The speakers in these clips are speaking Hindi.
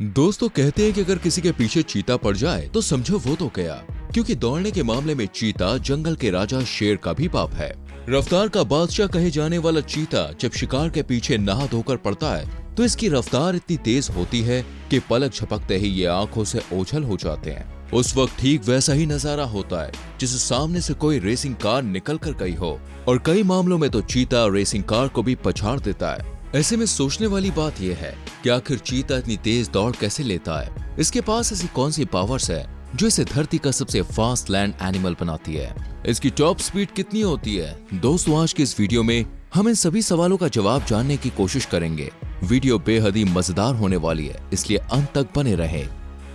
दोस्तों कहते हैं कि अगर किसी के पीछे चीता पड़ जाए तो समझो वो तो गया, क्योंकि दौड़ने के मामले में चीता जंगल के राजा शेर का भी बाप है। रफ्तार का बादशाह कहे जाने वाला चीता जब शिकार के पीछे नहा धोकर पड़ता है तो इसकी रफ्तार इतनी तेज होती है कि पलक झपकते ही ये आंखों से ओझल हो जाते हैं। उस वक्त ठीक वैसा ही नजारा होता है जिसे सामने से कोई रेसिंग कार निकल कर गई हो, और कई मामलों में तो चीता रेसिंग कार को भी पछाड़ देता है। ऐसे में सोचने वाली बात यह है कि आखिर चीता इतनी तेज दौड़ कैसे लेता है। इसके पास ऐसी कौन सी पावर्स है जो इसे धरती का सबसे फास्ट लैंड एनिमल बनाती है। इसकी टॉप स्पीड कितनी होती है। दोस्तों आज की इस वीडियो में हम इन सभी सवालों का जवाब जानने की कोशिश करेंगे। वीडियो बेहद ही मजेदार होने वाली है, इसलिए अंत तक बने रहें।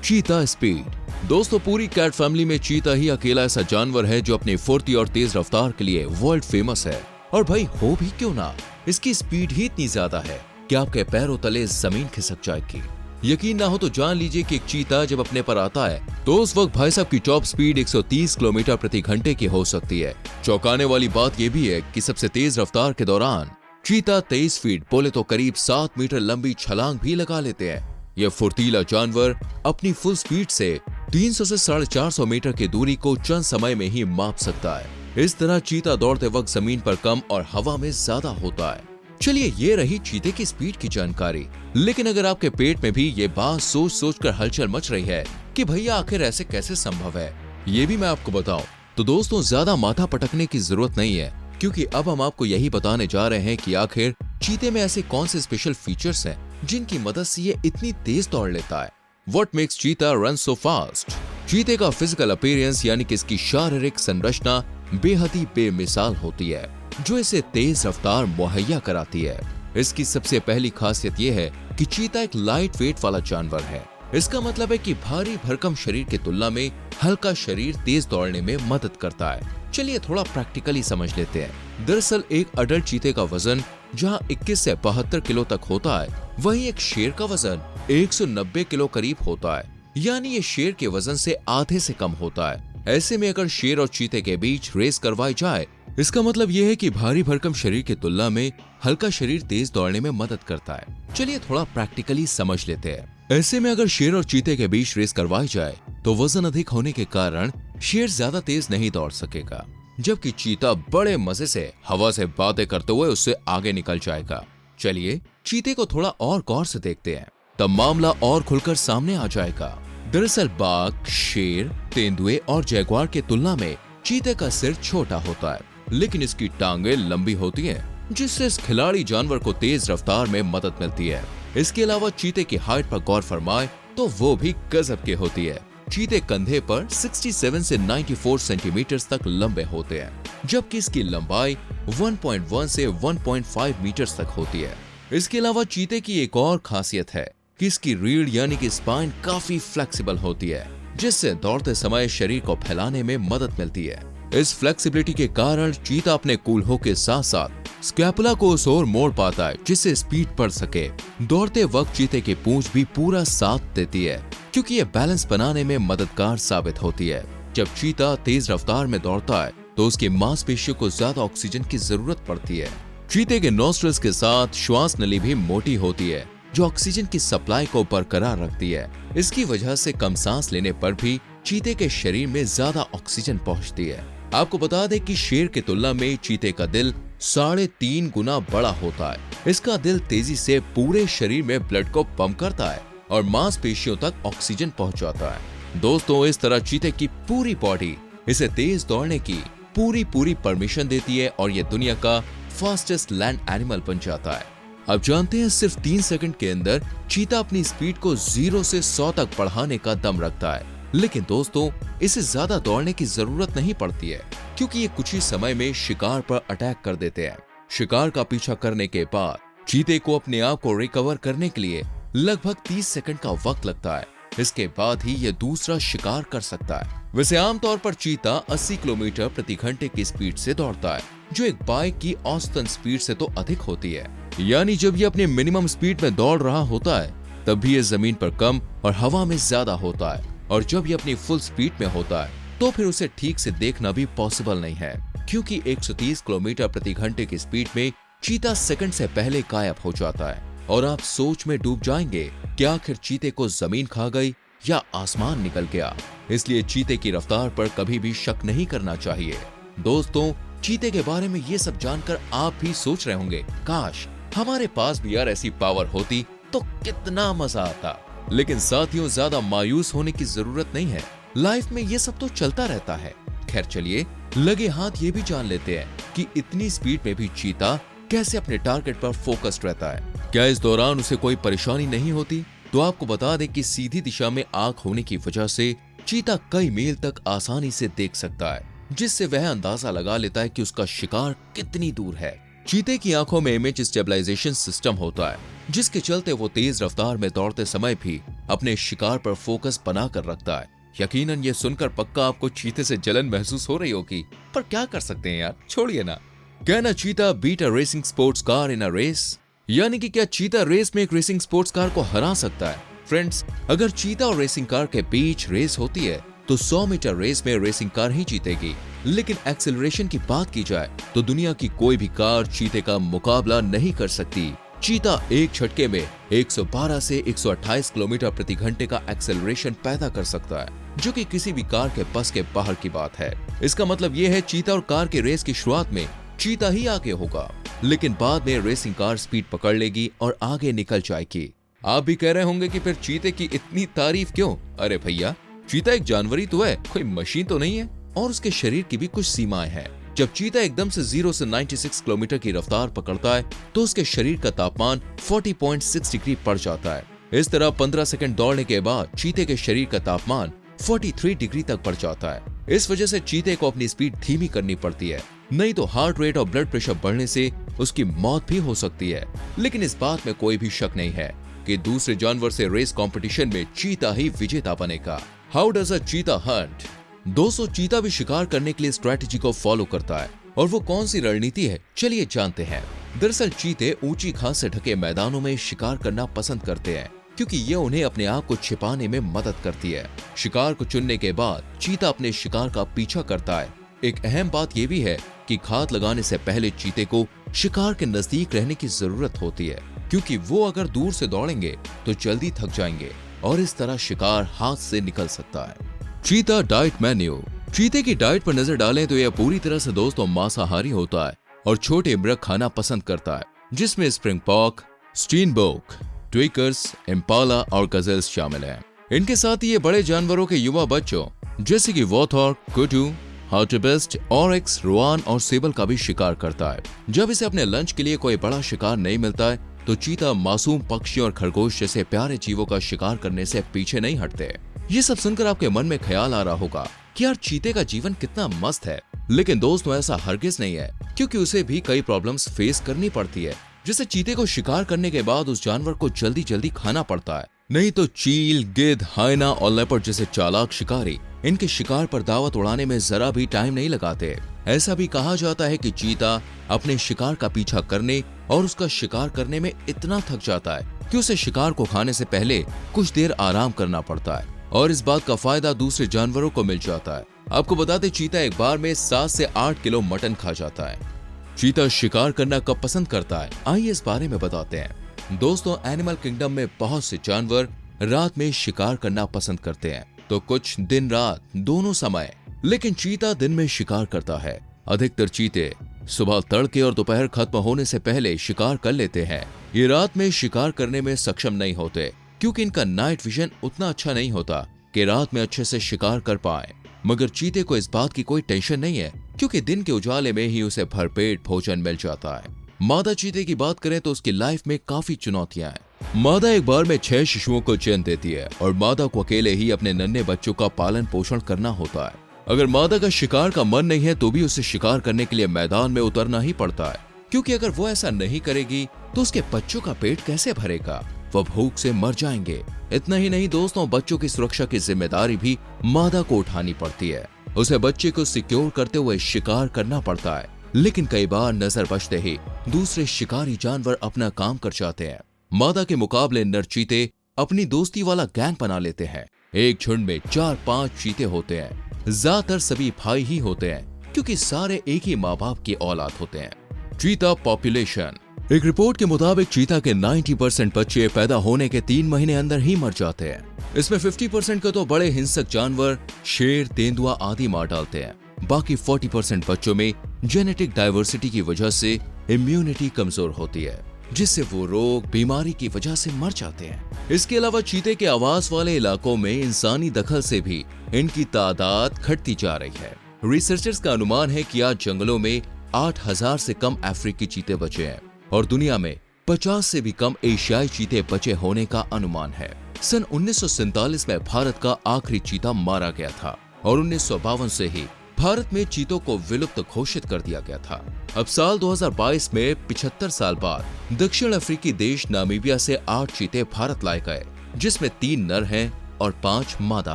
चीता स्पीड। दोस्तों पूरी कैट फैमिली में चीता ही अकेला ऐसा जानवर है जो अपनी फुर्ती और तेज रफ्तार के लिए वर्ल्ड फेमस है। और भाई हो भी क्यों ना, इसकी स्पीड ही इतनी ज्यादा है कि आपके पैरों तले जमीन खिसक जाएगी। यकीन ना हो तो जान लीजिए कि एक चीता जब अपने पर आता है तो उस वक्त भाई साहब की टॉप स्पीड 130 किलोमीटर प्रति घंटे की हो सकती है। चौंकाने वाली बात यह भी है कि सबसे तेज रफ्तार के दौरान चीता 23 फीट बोले तो करीब 7 मीटर लंबी छलांग भी लगा लेते हैं। यह फुर्तीला जानवर अपनी फुल स्पीड से 300 से 450 मीटर की दूरी को चंद समय में ही माप सकता है। इस तरह चीता दौड़ते वक्त जमीन पर कम और हवा में ज्यादा होता है। चलिए ये रही चीते की स्पीड की जानकारी, लेकिन अगर आपके पेट में भी ये बात सोच सोच कर हलचल मच रही है कि भैया आखिर ऐसे कैसे संभव है, ये भी मैं आपको बताऊं, तो दोस्तों ज्यादा माथा पटकने की जरूरत नहीं है, क्योंकि अब हम आपको यही बताने जा रहे हैं कि आखिर चीते में ऐसे कौन से स्पेशल फीचर्स हैं जिनकी मदद से ये इतनी तेज दौड़ लेता है। What makes cheetah run so fast? चीते का फिजिकल अपीयरेंस यानी कि इसकी शारीरिक संरचना बेहद ही बेमिसाल होती है, जो इसे तेज रफ्तार मुहैया कराती है। इसकी सबसे पहली खासियत यह है कि चीता एक लाइट वेट वाला जानवर है। इसका मतलब है कि भारी भरकम शरीर की तुलना में हल्का शरीर तेज दौड़ने में मदद करता है। चलिए थोड़ा प्रैक्टिकली समझ लेते हैं। दरअसल एक अडल्ट चीते का वजन जहां 21 से 72 किलो तक होता है, वहीं एक शेर का वजन 190 किलो करीब होता है, यानी ये शेर के वजन से आधे से कम होता है। ऐसे में अगर शेर और चीते के बीच रेस करवाई जाए, इसका मतलब यह है कि भारी भरकम शरीर की तुलना में हल्का शरीर तेज दौड़ने में मदद करता है। चलिए थोड़ा प्रैक्टिकली समझ लेते हैं। ऐसे में अगर शेर और चीते के बीच रेस करवाई जाए तो वजन अधिक होने के कारण शेर ज्यादा तेज नहीं दौड़ सकेगा, जबकि चीता बड़े मजे से हवा से बातें करते हुए उससे आगे निकल जाएगा। चलिए चीते को थोड़ा और गौर से देखते हैं, तब मामला और खुलकर सामने आ जाएगा। दरअसल बाघ, शेर, तेंदुए और जैगुआर की तुलना में चीते का सिर छोटा होता है, लेकिन इसकी टांगें लंबी होती हैं, जिससे इस खिलाड़ी जानवर को तेज रफ्तार में मदद मिलती है। इसके अलावा चीते की हाइट पर गौर फरमाए तो वो भी गजब की होती है। चीते कंधे पर 67 से 94 सेंटीमीटर तक लंबे होते हैं, जबकि इसकी लंबाई 1.1 से 1.5 मीटर तक होती है। इसके अलावा चीते की एक और खासियत है कि इसकी रीढ़ यानी कि स्पाइन काफी फ्लेक्सिबल होती है, जिससे दौड़ते समय शरीर को फैलाने में मदद मिलती है। इस फ्लेक्सिबिलिटी के कारण चीता अपने कूल्हों के साथ साथ स्कैपुला को उस ओर मोड़ पाता है जिससे स्पीड बढ़ सके। दौड़ते वक्त चीते की पूंछ भी पूरा साथ देती है, क्योंकि ये बैलेंस बनाने में मददगार साबित होती है। जब चीता तेज रफ्तार में दौड़ता है तो उसकी मांसपेशियों को ज्यादा ऑक्सीजन की जरूरत पड़ती है। चीते के नोस्ट्रल्स के साथ श्वास नली भी मोटी होती है, जो ऑक्सीजन की सप्लाई को बरकरार रखती है। इसकी वजह से कम सांस लेने पर भी चीते के शरीर में ज्यादा ऑक्सीजन पहुंचती है। आपको बता दें कि शेर की तुलना में चीते का दिल 3.5 गुना बड़ा होता है। इसका दिल तेजी से पूरे शरीर में ब्लड को पंप करता है और मांसपेशियों तक ऑक्सीजन पहुंचाता है। दोस्तों इस तरह चीते की पूरी बॉडी इसे तेज दौड़ने की पूरी परमिशन देती है और ये दुनिया का फास्टेस्ट लैंड एनिमल बन जाता है। अब जानते हैं सिर्फ 3 सेकंड के अंदर चीता अपनी स्पीड को 0 से 100 तक बढ़ाने का दम रखता है। लेकिन दोस्तों इसे ज्यादा दौड़ने की जरूरत नहीं पड़ती है, क्योंकि ये कुछ ही समय में शिकार पर अटैक कर देते हैं। शिकार का पीछा करने के बाद चीते को अपने आप को रिकवर करने के लिए लगभग 30 सेकंड का वक्त लगता है। इसके बाद ही ये दूसरा शिकार कर सकता है। वैसे आमतौर पर चीता 80 किलोमीटर प्रति घंटे की स्पीड से दौड़ता है, जो एक बाइक की औसतन स्पीड से तो अधिक होती है। यानी जब ये अपने मिनिमम स्पीड में दौड़ रहा होता है तब भी ये जमीन पर कम और हवा में ज्यादा होता है, और जब ये अपनी फुल स्पीड में होता है तो फिर उसे ठीक से देखना भी पॉसिबल नहीं है, क्योंकि 130 किलोमीटर प्रति घंटे की स्पीड में चीता सेकंड से पहले गायब हो जाता है। और आप सोच में डूब जाएंगे कि आखिर चीते को जमीन खा गई या आसमान निकल गया। इसलिए चीते की रफ्तार पर कभी भी शक नहीं करना चाहिए। दोस्तों, चीते के बारे में ये सब जानकर आप भी सोच रहे होंगे, काश हमारे पास भी यार ऐसी पावर होती तो कितना मजा आता। लेकिन साथियों, ज्यादा मायूस होने की जरूरत नहीं है। लाइफ में ये सब तो चलता रहता है। खैर चलिए, लगे हाथ ये भी जान लेते हैं कि इतनी स्पीड में भी चीता कैसे अपने टारगेट पर फोकस्ड रहता है। क्या इस दौरान उसे कोई परेशानी नहीं होती? तो आपको बता दें कि सीधी दिशा में आंख होने की वजह से चीता कई मील तक आसानी से देख सकता है, जिससे वह अंदाजा लगा लेता है कि उसका शिकार कितनी दूर है। चीते की आंखों में इमेज स्टेबलाइजेशन सिस्टम होता है, जिसके चलते वो तेज रफ्तार में दौड़ते समय भी अपने शिकार पर फोकस बना कर रखता है। यकीनन ये सुनकर पक्का आपको चीते से जलन महसूस हो रही होगी, पर क्या कर सकते हैं यार, छोड़िए ना। Can a cheetah beat a racing sports car in a race? यानी कि क्या चीता रेस में एक रेसिंग स्पोर्ट्स कार को हरा सकता है? फ्रेंड्स, अगर चीता और रेसिंग कार के बीच रेस होती है तो 100 मीटर रेस में रेसिंग कार ही जीतेगी। लेकिन एक्सेलरेशन की बात की जाए तो दुनिया की कोई भी कार चीते का मुकाबला नहीं कर सकती। चीता एक झटके में 112 से 128 किलोमीटर प्रति घंटे का एक्सेलरेशन पैदा कर सकता है, जो कि किसी भी कार के बस के बाहर की बात है। इसका मतलब यह है चीता और कार की रेस की शुरुआत में चीता ही आगे होगा, लेकिन बाद में रेसिंग कार स्पीड पकड़ लेगी और आगे निकल जाएगी। आप भी कह रहे होंगे कि फिर चीते की इतनी तारीफ क्यों? अरे भैया, चीता एक जानवर ही तो है, कोई मशीन तो नहीं है। और उसके शरीर की भी कुछ सीमाएं हैं। जब चीता एकदम से 0 से 96 किलोमीटर की रफ्तार पकड़ता है तो उसके शरीर का तापमान 40.6 डिग्री पड़ जाता है। इस तरह 15 सेकंड दौड़ने के बाद चीते के शरीर का तापमान 43 डिग्री तक बढ़ जाता है। इस वजह से चीते को अपनी स्पीड धीमी करनी पड़ती है, नहीं तो हार्ट रेट और ब्लड प्रेशर बढ़ने से उसकी मौत भी हो सकती है। लेकिन इस बात में कोई भी शक नहीं है कि दूसरे जानवर से रेस कंपटीशन में चीता ही विजेता बनेगा। हाउ डज अ चीता हंट? दोस्तों, चीता भी शिकार करने के लिए स्ट्रैटेजी को फॉलो करता है, और वो कौन सी रणनीति है, चलिए जानते हैं। दरअसल चीते ऊंची घास से ढके मैदानों में शिकार करना पसंद करते हैं, क्योंकि ये उन्हें अपने आप को छिपाने में मदद करती है। शिकार को चुनने के बाद चीता अपने शिकार का पीछा करता है। एक अहम बात यह भी है कि घात लगाने से पहले चीते को शिकार के नजदीक रहने की जरूरत होती है, क्योंकि वो अगर दूर से दौड़ेंगे तो जल्दी थक जाएंगे और इस तरह शिकार हाथ से निकल सकता है। चीता डाइट मेन्यू। चीते की डाइट पर नजर डालें तो यह पूरी तरह से दोस्तों मांसाहारी होता है और छोटे मृग खाना पसंद करता है, जिसमें स्प्रिंग पॉक, स्टीनबोक, ट्विकर्स, इम्पाला और गजेल्स शामिल हैं। इनके साथ ही ये बड़े जानवरों के युवा बच्चों जैसे कि वॉथॉर्क, कुटू, हार्टबेस्ट, ऑरिक्स, रुआन और सेबल का भी शिकार करता है। जब इसे अपने लंच के लिए कोई बड़ा शिकार नहीं मिलता है तो चीता मासूम पक्षियों और खरगोश जैसे प्यारे जीवों का शिकार करने से पीछे नहीं हटते। ये सब सुनकर आपके मन में ख्याल आ रहा होगा कि यार चीते का जीवन कितना मस्त है। लेकिन दोस्तों, ऐसा हरगिज नहीं है, क्योंकि उसे भी कई प्रॉब्लम्स फेस करनी पड़ती है। जैसे चीते को शिकार करने के बाद उस जानवर को जल्दी जल्दी खाना पड़ता है, नहीं तो चील, गिद्ध, हाइना और लेपर्ड जैसे चालाक शिकारी इनके शिकार पर दावत उड़ाने में जरा भी टाइम नहीं लगाते। ऐसा भी कहा जाता है कि चीता अपने शिकार का पीछा करने और उसका शिकार करने में इतना थक जाता है कि उसे शिकार को खाने से पहले कुछ देर आराम करना पड़ता है, और इस बात का फायदा दूसरे जानवरों को मिल जाता है। आपको बता दें, चीता एक बार में 7 से 8 किलो मटन खा जाता है। चीता शिकार करना कब पसंद करता है, आइए इस बारे में बताते हैं। दोस्तों, एनिमल किंगडम में बहुत से जानवर रात में शिकार करना पसंद करते हैं, तो कुछ दिन रात दोनों समय, लेकिन चीता दिन में शिकार करता है। अधिकतर चीते सुबह तड़के और दोपहर खत्म होने से पहले शिकार कर लेते हैं। ये रात में शिकार करने में सक्षम नहीं होते, क्योंकि इनका नाइट विजन उतना अच्छा नहीं होता कि रात में अच्छे से शिकार कर पाए। मगर चीते को इस बात की कोई टेंशन नहीं है, क्योंकि दिन के उजाले में ही उसे भरपेट भोजन मिल जाता है। मादा चीते की बात करें तो उसकी लाइफ में काफी चुनौतियां हैं। मादा एक बार में 6 शिशुओं को जन्म देती है और मादा को अकेले ही अपने नन्हे बच्चों का पालन पोषण करना होता है। अगर मादा का शिकार का मन नहीं है तो भी उसे शिकार करने के लिए मैदान में उतरना ही पड़ता है, क्योंकि अगर वो ऐसा नहीं करेगी तो उसके बच्चों का पेट कैसे भरेगा, वो भूख से मर जाएंगे। इतना ही नहीं दोस्तों, बच्चों की सुरक्षा की जिम्मेदारी भी मादा को उठानी पड़ती है। उसे बच्चे को सिक्योर करते हुए शिकार करना पड़ता है, लेकिन कई बार नजर बचते ही दूसरे शिकारी जानवर अपना काम कर जाते हैं। मादा के मुकाबले नर चीते अपनी दोस्ती वाला गैंग बना लेते हैं। एक झुंड में 4-5 चीते होते हैं। ज्यादातर सभी भाई ही होते हैं, क्योंकि सारे एक ही माँ बाप की औलाद होते हैं। चीता पॉपुलेशन। एक रिपोर्ट के मुताबिक चीता के 90% बच्चे पैदा होने के 3 महीने अंदर ही मर जाते हैं। इसमें 50% को तो बड़े हिंसक जानवर शेर, तेंदुआ आदि मार डालते हैं। बाकी 40% बच्चों में जेनेटिक डाइवर्सिटी की वजह से इम्यूनिटी कमजोर होती है, जिससे वो रोग बीमारी की वजह से मर जाते हैं। इसके अलावा चीते के आवास वाले इलाकों में इंसानी दखल से भी इनकी तादाद घटती जा रही है। रिसर्चर्स का अनुमान है कि आज जंगलों में 8000 से कम अफ्रीकी चीते बचे हैं और दुनिया में 50 से भी कम एशियाई चीते बचे होने का अनुमान है। सन 1947 में भारत का आखिरी चीता मारा गया था और 1952 से ही भारत में चीतों को विलुप्त घोषित कर दिया गया था। अब साल 2022 में 75 साल बाद दक्षिण अफ्रीकी देश नामीबिया से 8 चीते भारत लाए गए, जिसमें 3 नर हैं और 5 मादा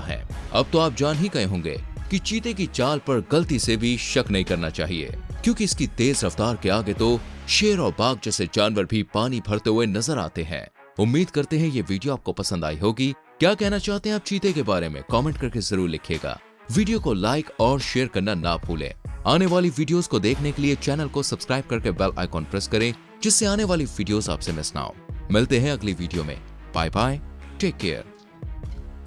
हैं। अब तो आप जान ही गए होंगे कि चीते की चाल पर गलती से भी शक नहीं करना चाहिए, क्योंकि इसकी तेज रफ्तार के आगे तो शेर और बाघ जैसे जानवर भी पानी भरते हुए नजर आते हैं। उम्मीद करते हैं ये वीडियो आपको पसंद आई होगी। क्या कहना चाहते हैं आप चीते के बारे में कमेंट करके जरूर लिखिएगा। वीडियो को लाइक और शेयर करना ना भूलें। आने वाली वीडियोस को देखने के लिए चैनल को सब्सक्राइब करके बेल आइकॉन प्रेस करें, जिससे आने वाली वीडियोस आपसे मिस ना हो। मिलते हैं अगली वीडियो में। Bye bye, take care.